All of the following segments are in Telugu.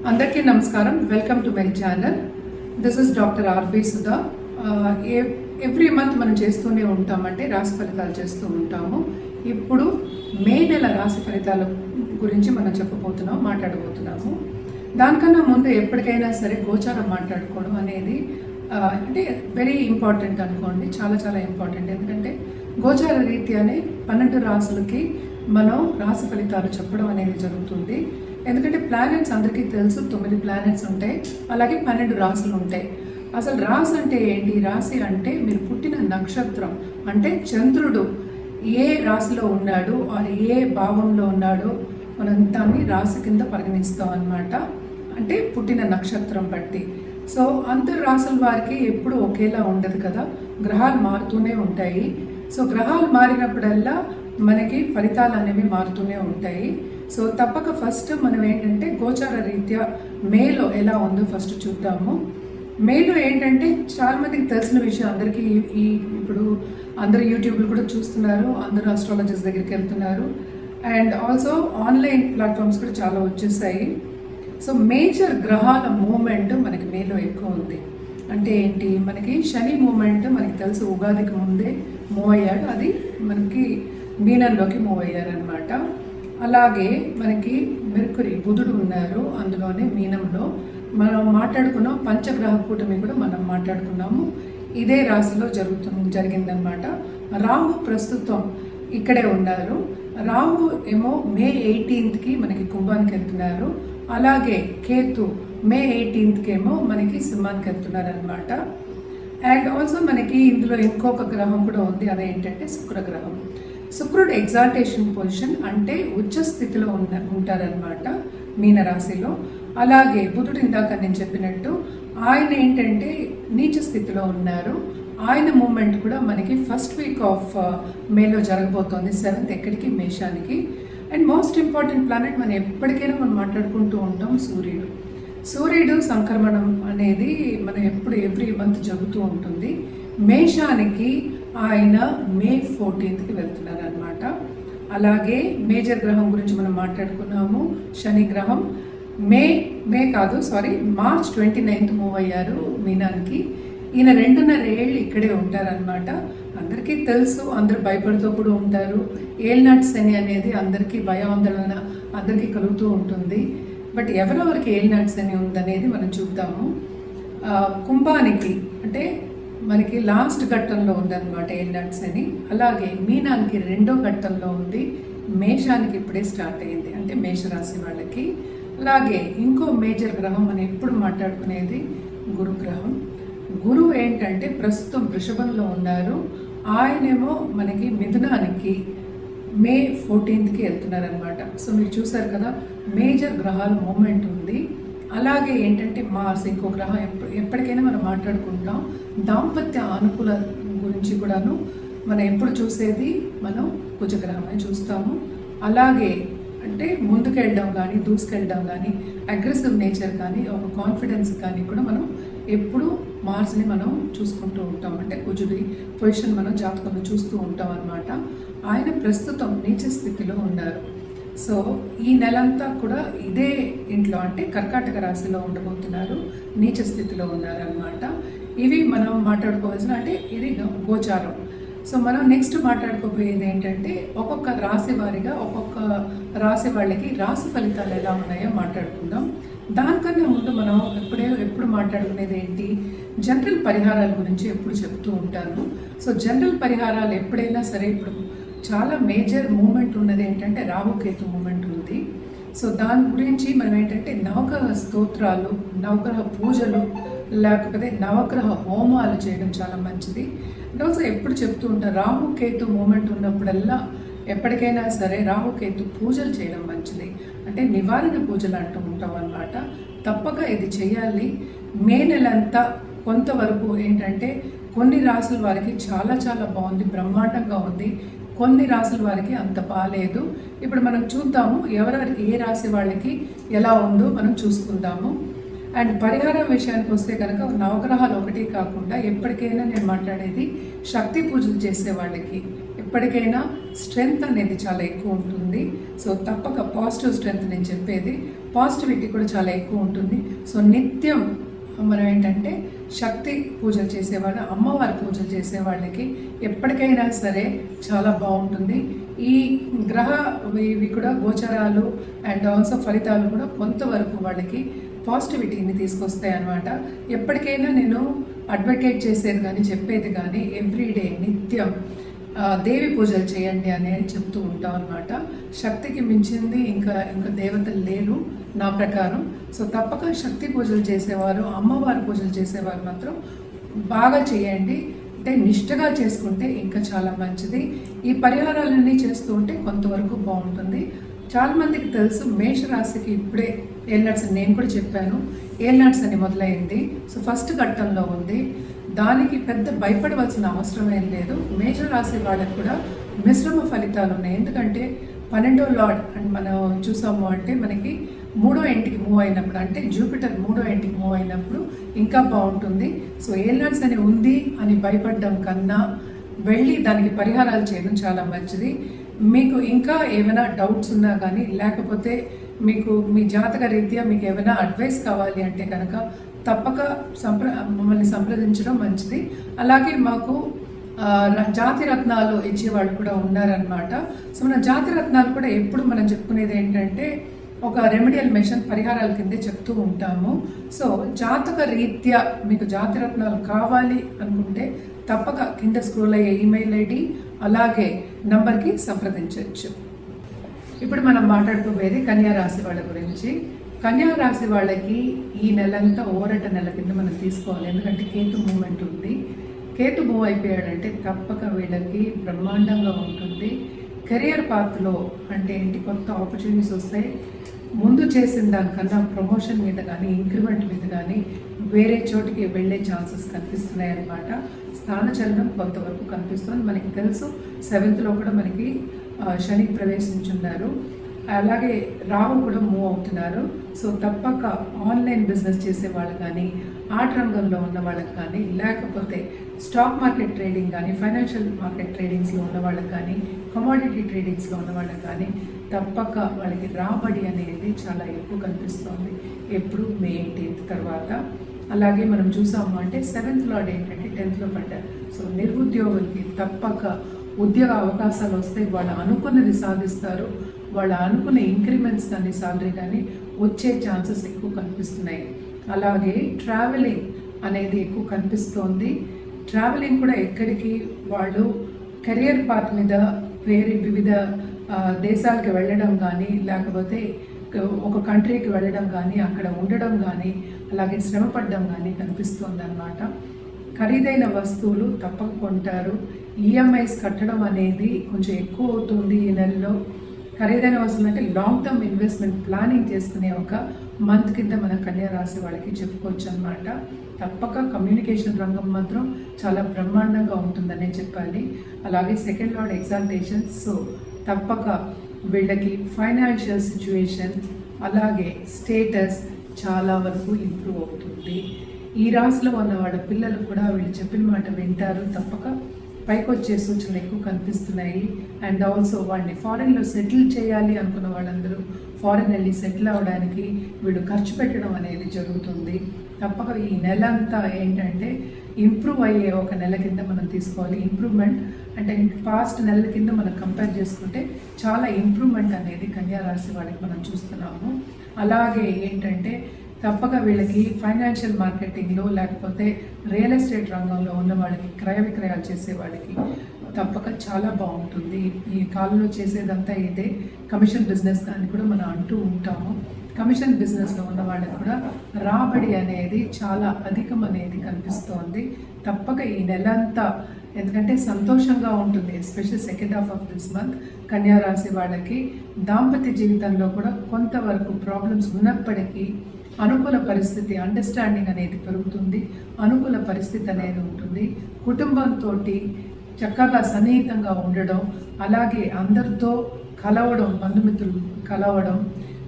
అందరికీ నమస్కారం. Welcome to my channel. This is doctor R B Sudha. Every month మనం చేస్తూనే ఉంటామంటే రాశి ఫలితాలు చేస్తూ ఉంటాము. ఇప్పుడు మే నెల రాశి ఫలితాల గురించి మనం మాట్లాడబోతున్నాము. దానికన్నా ముందు ఎప్పటికైనా సరే గోచారం మాట్లాడుకోవడం అనేది అంటే వెరీ ఇంపార్టెంట్ అనుకోండి. చాలా చాలా ఇంపార్టెంట్. ఎందుకంటే గోచార రీత్యానే 12 రాశులకి మనం రాశి ఫలితాలు చెప్పడం అనేది జరుగుతుంది. ఎందుకంటే ప్లానెట్స్ అందరికీ తెలుసు, 9 ప్లానెట్స్ ఉంటాయి, అలాగే 12 రాశులు ఉంటాయి. అసలు రాశి అంటే ఏంటి? రాశి అంటే మీరు పుట్టిన నక్షత్రం, అంటే చంద్రుడు ఏ రాశిలో ఉన్నాడు, అది ఏ భావంలో ఉన్నాడో మనం దాన్ని రాశి కింద పరిగణిస్తాం అన్నమాట. అంటే పుట్టిన నక్షత్రం బట్టి. సో అందరు రాశుల వారికి ఎప్పుడు ఒకేలా ఉండదు కదా, గ్రహాలు మారుతూనే ఉంటాయి. సో గ్రహాలు మారినప్పుడల్లా మనకి ఫలితాలు అనేవి మారుతూనే ఉంటాయి. సో తప్పక ఫస్ట్ మనం ఏంటంటే గోచార రీత్యా మేలో ఎలా ఉందో ఫస్ట్ చూద్దాము. మేలో ఏంటంటే చాలామందికి తెలిసిన విషయం, అందరికీ ఇప్పుడు అందరూ యూట్యూబ్లో కూడా చూస్తున్నారు, అందరూ ఆస్ట్రాలజర్స్ దగ్గరికి వెళ్తున్నారు, అండ్ ఆల్సో ఆన్లైన్ ప్లాట్ఫామ్స్ కూడా చాలా వచ్చేసాయి. సో మేజర్ గ్రహాల మూమెంట్ మనకి మేలో ఎక్కువ ఉంది. అంటే ఏంటి? మనకి శని మూమెంట్ మనకి తెలుసు, ఉగాదికి ముందే మూవ్ అయ్యాడు, అది మనకి మీనంలోకి మూవ్ అయ్యారనమాట. అలాగే మనకి మెర్కురీ, బుధుడు ఉన్నారు అందులోనే మీనంలో. మనం మాట్లాడుకున్నాం పంచగ్రహ కూటమి కూడా మనం మాట్లాడుకున్నాము, ఇదే రాశిలో జరిగిందనమాట. రాహు ప్రస్తుతం ఇక్కడే ఉన్నారు. రాహు ఏమో మే 18కి మనకి కుంభానికి వెళ్తున్నారు. అలాగే కేతు మే 18కి ఏమో మనకి సింహానికి వెళ్తున్నారు అనమాట. అండ్ ఆల్సో మనకి ఇందులో ఇంకొక గ్రహం కూడా ఉంది, అదేంటంటే శుక్రగ్రహం. శుక్రుడు ఎగ్జాల్టేషన్ పొజిషన్, అంటే ఉచ్చ స్థితిలో ఉంటారనమాట మీనరాశిలో. అలాగే బుధుడు ఇందాక నేను చెప్పినట్టు ఆయన ఏంటంటే నీచ స్థితిలో ఉన్నారు. ఆయన మూమెంట్ కూడా మనకి ఫస్ట్ వీక్ ఆఫ్ మేలో జరగబోతోంది, 7th ఎక్కడికి? మేషానికి. అండ్ మోస్ట్ ఇంపార్టెంట్ ప్లానెట్ మనం ఎప్పటికైనా మనం మాట్లాడుకుంటూ ఉంటాం, సూర్యుడు. సూర్యుడు సంక్రమణం అనేది మనం ఎవ్రీ మంత్ జరుగుతూ ఉంటుంది. మేషానికి ఆయన మే 14కి వెళ్తున్నారు అనమాట. అలాగే మేజర్ గ్రహం గురించి మనం మాట్లాడుకున్నాము, శని గ్రహం. మార్చ్ 29th మూవ్ అయ్యారు మీనానికి. ఈయన 2.5 ఏళ్ళు ఇక్కడే ఉంటారనమాట. అందరికీ తెలుసు, అందరూ భయపడుతూ కూడా ఉంటారు. ఏలినాటి శని అనేది అందరికీ భయాందోళన అందరికీ కలుగుతూ ఉంటుంది. బట్ ఎవరెవరికి ఏలినాటి శని ఉందనేది మనం చూద్దాము. కుంభానికి అంటే మనకి లాస్ట్ ఘట్టంలో ఉందన్నమాట ఏలినాటి శని. అలాగే మీనానికి 2వ ఘట్టంలో ఉంది. మేషానికి ఇప్పుడే స్టార్ట్ అయింది, అంటే మేషరాశి వాళ్ళకి. అలాగే ఇంకో మేజర్ గ్రహం మనం ఎప్పుడు మాట్లాడుకునేది గురుగ్రహం. గురువు ఏంటంటే ప్రస్తుతం వృషభంలో ఉన్నారు. ఆయనేమో మనకి మిథునానికి మే 14కి వెళ్తున్నారనమాట. సో మీరు చూసారు కదా, మేజర్ గ్రహాల మూమెంట్ ఉంది. అలాగే ఏంటంటే మార్స్, ఇంకో గ్రహం ఎప్పటికైనా మనం మాట్లాడుకుంటాం. దాంపత్య అనుకూల గురించి కూడాను మనం ఎప్పుడు చూసేది మనం కుజగ్రహమే చూస్తాము. అలాగే అంటే ముందుకెళ్ళడం కానీ, దూసుకెళ్ళడం కానీ, అగ్రెసివ్ నేచర్ కానీ, ఒక కాన్ఫిడెన్స్ కానీ కూడా మనం ఎప్పుడు మార్స్ని మనం చూసుకుంటూ ఉంటాం. అంటే కుజుడి పొజిషన్ మనం జాతకంలో చూస్తూ ఉంటాం అన్నమాట. ఆయన ప్రస్తుతం నీచ స్థితిలో ఉన్నారు. సో ఈ నెలంతా కూడా ఇదే ఇంట్లో, అంటే కర్కాటక రాశిలో ఉండబోతున్నారు, నీచ స్థితిలో ఉన్నారనమాట. ఇవి మనం మాట్లాడుకోవాల్సిన, అంటే ఇది గోచారం. సో మనం నెక్స్ట్ మాట్లాడుకోబోయేది ఏంటంటే ఒక్కొక్క రాశి వారిగా ఒక్కొక్క రాశి వాళ్ళకి రాశి ఫలితాలు ఎలా ఉన్నాయో మాట్లాడుకుందాం. దానికన్నా ముందు మనం ఎప్పుడు మాట్లాడుకునేది ఏంటి? జనరల్ పరిహారాల గురించి ఎప్పుడు చెప్తూ ఉంటాను. సో జనరల్ పరిహారాలు ఎప్పుడైనా సరే, ఇప్పుడు చాలా మేజర్ మూమెంట్ ఉన్నది ఏంటంటే రాహుకేతు మూమెంట్ ఉంది. సో దాని గురించి మనం ఏంటంటే నవగ్రహ స్తోత్రాలు, నవగ్రహ పూజలు, లేకపోతే నవగ్రహ హోమాలు చేయడం చాలా మంచిది. అండ్ ఆల్సో ఎప్పుడు చెప్తూ ఉంటారు, రాహుకేతు మూమెంట్ ఉన్నప్పుడల్లా ఎప్పటికైనా సరే రాహుకేతు పూజలు చేయడం మంచిది. అంటే నివారణ పూజలు అంటూ ఉంటాం అన్నమాట. తప్పక ఇది చేయాలి. మే నెలంతా కొంతవరకు ఏంటంటే కొన్ని రాసుల వారికి చాలా చాలా బాగుంది, బ్రహ్మాండంగా ఉంది. కొన్ని రాసుల వారికి అంత బాగాలేదు. ఇప్పుడు మనం చూద్దాము ఎవరెవరికి, ఏ రాశి వాళ్ళకి ఎలా ఉందో మనం చూసుకుందాము. అండ్ పరిహారం విషయానికి వస్తే కనుక నవగ్రహాలు ఒకటి కాకుండా ఎప్పటికైనా నేను మాట్లాడేది శక్తి పూజలు చేసే వాళ్ళకి ఎప్పటికైనా స్ట్రెంగ్త్ అనేది చాలా ఎక్కువ ఉంటుంది. సో తప్పక పాజిటివ్ స్ట్రెంగ్త్ నేను చెప్పేది, పాజిటివిటీ కూడా చాలా ఎక్కువ ఉంటుంది. సో నిత్యం మనం ఏంటంటే శక్తి పూజలు చేసేవాళ్ళు, అమ్మవారి పూజలు చేసేవాళ్ళకి ఎప్పటికైనా సరే చాలా బాగుంటుంది. ఈ గ్రహ ఇవి కూడా గోచరాలు అండ్ ఆల్సో ఫలితాలు కూడా కొంతవరకు వాళ్ళకి పాజిటివిటీని తీసుకొస్తాయి అన్నమాట. ఎప్పటికైనా నేను అడ్వకేట్ చేసేది కానీ చెప్పేది కానీ ఎవ్రీడే నిత్యం దేవి పూజలు చేయండి అనేది చెప్తూ ఉంటాం అనమాట. శక్తికి మించింది ఇంకా దేవతలు లేరు నా ప్రకారం. సో తప్పక శక్తి పూజలు చేసేవారు, అమ్మవారి పూజలు చేసేవారు మాత్రం బాగా చేయండి. అంటే నిష్ఠగా చేసుకుంటే ఇంకా చాలా మంచిది. ఈ పరిహారాలన్నీ చేస్తూ ఉంటే కొంతవరకు బాగుంటుంది. చాలామందికి తెలుసు మేషరాశికి ఇప్పుడే ఏల్నాడ్స్ అని నేను కూడా చెప్పాను. ఏల్నాడ్స్ అని మొదలైంది. సో ఫస్ట్ ఘట్టంలో ఉంది. దానికి పెద్ద భయపడవలసిన అవసరం ఏం లేదు. మేషరాశి వాళ్ళకి కూడా మిశ్రమ ఫలితాలు ఉన్నాయి. ఎందుకంటే 12వ లార్డ్ అండ్ మనం చూసాము అంటే మనకి 3వ ఇంటికి మూవ్ అయినప్పుడు, అంటే జూపిటర్ 3వ ఇంటికి మూవ్ అయినప్పుడు ఇంకా బాగుంటుంది. సో ఏల్నాడ్స్ అని ఉంది అని భయపడడం కన్నా వెళ్ళి దానికి పరిహారాలు చేయడం చాలా మంచిది. మీకు ఇంకా ఏమైనా డౌట్స్ ఉన్నా కానీ, లేకపోతే మీకు మీ జాతక రీత్యా మీకు ఏమైనా అడ్వైస్ కావాలి అంటే కనుక తప్పక మమ్మల్ని సంప్రదించడం మంచిది. అలాగే మాకు జాతి రత్నాలు ఇచ్చేవాళ్ళు కూడా ఉన్నారనమాట. సో మన జాతి రత్నాలు కూడా ఎప్పుడు మనం చెప్పుకునేది ఏంటంటే ఒక రెమెడియల్ మెషిన్ పరిహారాల కిందే చెప్తూ ఉంటాము. సో జాతక రీత్యా మీకు జాతి రత్నాలు కావాలి అనుకుంటే తప్పక కింద స్క్రోల్ అయ్యే ఈమెయిల్ ఐడి అలాగే నంబర్కి సంప్రదించవచ్చు. ఇప్పుడు మనం మాట్లాడుకోబోయేది కన్యా రాశి వాళ్ళ గురించి. కన్యా రాశి వాళ్ళకి ఈ నెలంతా ఓరట నెల కింద మనం తీసుకోవాలి. ఎందుకంటే కేతు మూమెంట్ ఉంది. కేతు మూవ్ అయిపోయాడంటే తప్పక వీళ్ళకి బ్రహ్మాండంగా ఉంటుంది. కెరియర్ పాత్లో అంటే ఏంటి, కొత్త ఆపర్చునిటీస్ వస్తాయి. ముందు చేసిన దానికన్నా ప్రమోషన్ మీద కానీ ఇంక్రిమెంట్ మీద కానీ వేరే చోటికి వెళ్ళే ఛాన్సెస్ కనిపిస్తున్నాయి అన్నమాట. స్థానచలనం కొంతవరకు కనిపిస్తుంది. మనకి తెలుసు 7th కూడా మనకి శని ప్రవేశించున్నారు. అలాగే రాహు కూడా మూవ్ అవుతున్నారు. సో తప్పక ఆన్లైన్ బిజినెస్ చేసే వాళ్ళు కానీ, ఆర్ట్ రంగంలో ఉన్న వాళ్ళకి కానీ, లేకపోతే స్టాక్ మార్కెట్ ట్రేడింగ్ కానీ, ఫైనాన్షియల్ మార్కెట్ ట్రేడింగ్స్లో ఉన్న వాళ్ళకి కానీ, కమోడిటీ ట్రేడింగ్స్లో ఉన్న వాళ్ళకి కానీ తప్పక వాళ్ళకి రాబడి అనేది చాలా ఎక్కువ కనిపిస్తుంది ఎప్పుడు మే 18th తర్వాత. అలాగే మనం చూసాము అంటే 7th లార్డ్ ఏంటంటే 10th పడ్డారు. సో నిరుద్యోగులకి తప్పక ఉద్యోగ అవకాశాలు వస్తాయి. వాళ్ళు అనుకున్నది సాధిస్తారు. వాళ్ళు అనుకున్న ఇంక్రిమెంట్స్ కానీ సాలరీ కానీ వచ్చే ఛాన్సెస్ ఎక్కువ కనిపిస్తున్నాయి. అలాగే ట్రావెలింగ్ అనేది ఎక్కువ కనిపిస్తోంది. ట్రావెలింగ్ కూడా ఎక్కడికి వాళ్ళు కెరియర్ పాత్ మీద వేరే వివిధ దేశాలకు వెళ్ళడం కానీ, లేకపోతే ఒక కంట్రీకి వెళ్ళడం కానీ, అక్కడ ఉండడం కానీ, అలాగే శ్రమ పడడం కానీ కనిపిస్తుంది అన్నమాట. ఖరీదైన వస్తువులు తప్పక కొంటారు. ఈఎంఐస్ కట్టడం అనేది కొంచెం ఎక్కువ అవుతుంది ఈ నెలలో. ఖరీదైన వస్తువులు అంటే లాంగ్ టర్మ్ ఇన్వెస్ట్మెంట్ ప్లానింగ్ చేసుకునే ఒక మంత్ కింద మన కన్యా రాశి వాళ్ళకి చెప్పుకోవచ్చు అన్నమాట. తప్పక కమ్యూనికేషన్ రంగం మాత్రం చాలా బ్రహ్మాండంగా ఉంటుందనే చెప్పాలి. అలాగే 2nd లార్డ్ ఎగ్జాల్టేషన్. సో తప్పక వీళ్ళకి ఫైనాన్షియల్ సిచ్యువేషన్ అలాగే స్టేటస్ చాలా వరకు ఇంప్రూవ్ అవుతుంది. ఈ రాశిలో ఉన్న వాళ్ళ పిల్లలు కూడా వీళ్ళు చెప్పిన మాట వింటారు. తప్పక పైకి వచ్చే సూచనలు ఎక్కువ కనిపిస్తున్నాయి. అండ్ ఆల్సో వాడిని ఫారెన్లో సెటిల్ చేయాలి అనుకున్న వాళ్ళందరూ ఫారెన్ వెళ్ళి సెటిల్ అవ్వడానికి వీళ్ళు ఖర్చు పెట్టడం అనేది జరుగుతుంది. తప్పక ఈ నెల అంతా ఏంటంటే ఇంప్రూవ్ అయ్యే ఒక నెల కింద మనం తీసుకోవాలి. ఇంప్రూవ్మెంట్ అంటే పాస్ట్ నెలల కింద మనం కంపేర్ చేసుకుంటే చాలా ఇంప్రూవ్మెంట్ అనేది కన్యా రాశి వాళ్ళకి మనం చూస్తున్నాము. అలాగే ఏంటంటే తప్పక వీళ్ళకి ఫైనాన్షియల్ మార్కెటింగ్లో లేకపోతే రియల్ ఎస్టేట్ రంగంలో ఉన్న వాళ్ళకి క్రయ విక్రయాలు చేసే వాళ్ళకి తప్పక చాలా బాగుంటుంది. ఈ కాలంలో చేసేదంతా ఇదే. కమిషన్ బిజినెస్ అని కూడా మనం అంటూ ఉంటాము. కమిషన్ బిజినెస్లో ఉన్న వాళ్ళకి కూడా రాబడి అనేది చాలా అధికం అనేది కనిపిస్తోంది. తప్పక ఈ నెలంతా ఎందుకంటే సంతోషంగా ఉంటుంది. Especially 2nd half of this month కన్యా రాశి వాళ్ళకి దాంపత్య జీవితంలో కూడా కొంతవరకు ప్రాబ్లమ్స్ ఉన్నప్పటికీ అనుకూల పరిస్థితి, అండర్స్టాండింగ్ అనేది పెరుగుతుంది. అనుకూల పరిస్థితి అనేది ఉంటుంది. కుటుంబంతో చక్కగా సన్నిహితంగా ఉండడం, అలాగే అందరితో కలవడం, బంధుమిత్రులు కలవడం,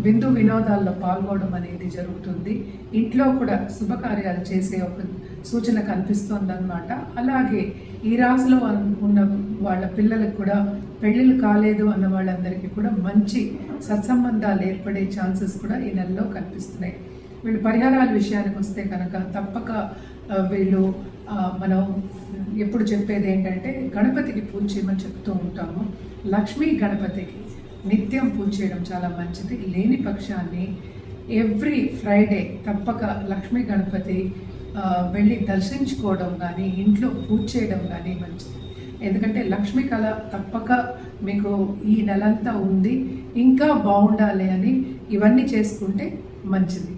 విందు వినోదాల్లో పాల్గొనడం అనేది జరుగుతుంది. ఇంట్లో కూడా శుభకార్యాలు చేసే ఒక సూచన కనిపిస్తోందన్నమాట. అలాగే ఈ రాశిలో ఉన్న వాళ్ళ పిల్లలకు కూడా పెళ్ళిళ్ళు కాలేదు అన్న వాళ్ళందరికీ కూడా మంచి సత్సంబంధాలు ఏర్పడే ఛాన్సెస్ కూడా ఈ నెలలో కనిపిస్తున్నాయి. వీళ్ళు పరిహారాల విషయానికి వస్తే కనుక తప్పక వీళ్ళు మనం ఎప్పుడు చెప్పేది ఏంటంటే గణపతికి పూజ చేయమని చెప్తూ ఉంటాము. లక్ష్మీ గణపతికి నిత్యం పూజ చేయడం చాలా మంచిది. లేని పక్షాన్ని ఎవ్రీ ఫ్రైడే తప్పక లక్ష్మీ గణపతి వెళ్ళి దర్శించుకోవడం కానీ ఇంట్లో పూజ చేయడం కానీ మంచిది. ఎందుకంటే లక్ష్మీ కళ తప్పక మీకు ఈ నెలంతా ఉంది, ఇంకా బాగుండాలి అని ఇవన్నీ చేసుకుంటే మంచిది.